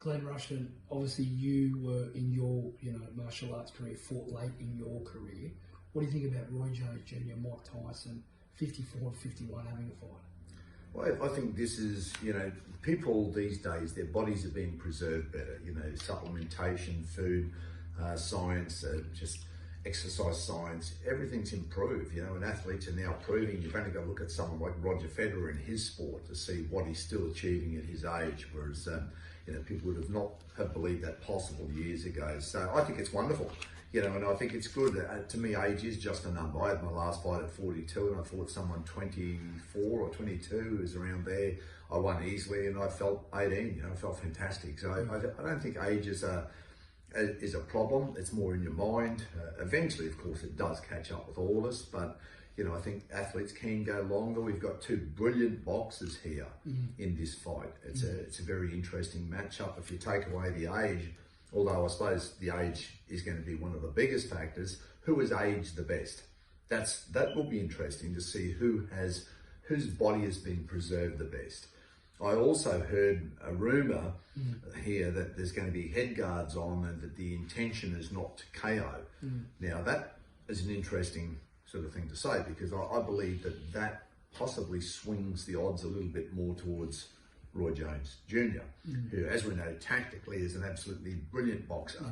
Glenn Rushton, obviously you were in your martial arts career, fought late in your career. What do you think about Roy Jones Jr., Mike Tyson, 54 and 51 having a fight? Well, I think this is, people these days, their bodies are being preserved better. Supplementation, food, science, just exercise science, everything's improved, and athletes are now proving. You've only got to look at someone like Roger Federer in his sport to see what he's still achieving at his age, whereas, people would have not have believed that possible years ago. So I think it's wonderful, and I think it's good. To me, age is just a number. I had my last fight at 42 and I fought someone 24 or 22 who was around there. I won easily and I felt 18, I felt fantastic. So I don't think age is a problem. It's more in your mind. Eventually, of course, it does catch up with all of us, but I think athletes can go longer. We've got two brilliant boxers here in this fight. It's a very interesting matchup. If you take away the age, although I suppose the age is going to be one of the biggest factors, who has aged the best? That will be interesting to see whose body has been preserved the best. I also heard a rumour here that there's going to be head guards on and that the intention is not to KO. Now that is an interesting sort of thing to say, because I believe that possibly swings the odds a little bit more towards Roy Jones Jr., who, as we know, tactically is an absolutely brilliant boxer.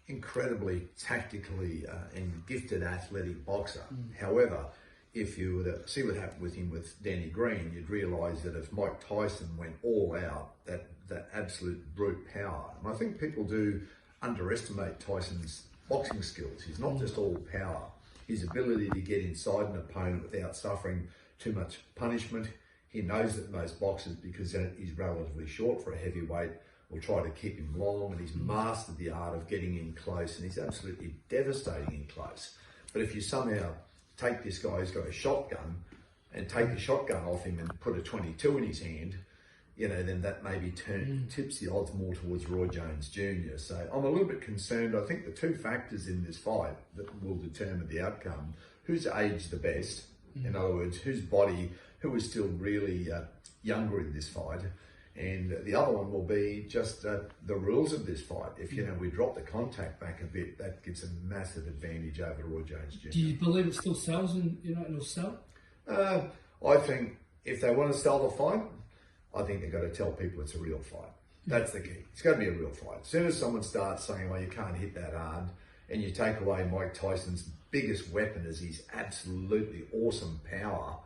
Incredibly tactically and gifted athletic boxer. However, if you were to see what happened with him with Danny Green, you'd realise that if Mike Tyson went all out, that absolute brute power. And I think people do underestimate Tyson's boxing skills. He's not just all power. His ability to get inside an opponent without suffering too much punishment. He knows that most boxers, because he's relatively short for a heavyweight, will try to keep him long, and he's mastered the art of getting in close, and he's absolutely devastating in close. But if you somehow take this guy who's got a shotgun and take the shotgun off him and put a 22 in his hand, then that maybe tips the odds more towards Roy Jones Jr. So I'm a little bit concerned. I think the two factors in this fight that will determine the outcome: who's aged the best, in other words, who is still really younger in this fight, and the other one will be just the rules of this fight. If we drop the contact back a bit, that gives a massive advantage over Roy Jones Jr. Do you believe it still sells and it'll sell? I think if they want to sell the fight, I think they've got to tell people it's a real fight. That's the key. It's got to be a real fight. As soon as someone starts saying, well, you can't hit that hard, and you take away Mike Tyson's biggest weapon is his absolutely awesome power,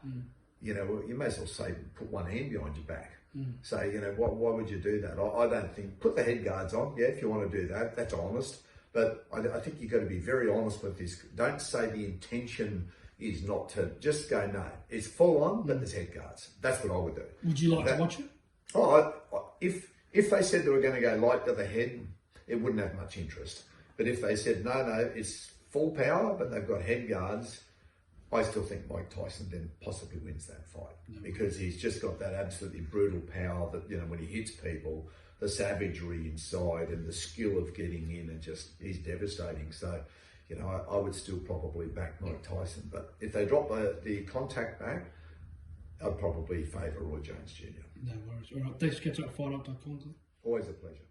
you may as well say, put one hand behind your back. Say, why would you do that? I don't think, put the head guards on, if you want to do that, that's honest. But I think you've got to be very honest with this. Don't say the intention is not to, just go, no, it's full on, but there's head guards. That's what I would do. Would you like to watch it? If they said they were going to go light to the head, it wouldn't have much interest. But if they said, no, it's full power, but they've got head guards, I still think Mike Tyson then possibly wins that fight, because he's just got that absolutely brutal power that, when he hits people, the savagery inside and the skill of getting in, and he's devastating. So, I would still probably back Mike Tyson, but if they drop the contact back, I'd probably favour Roy Jones Jr. No worries. All right, thanks for catching up at FightHype.com. Always a pleasure.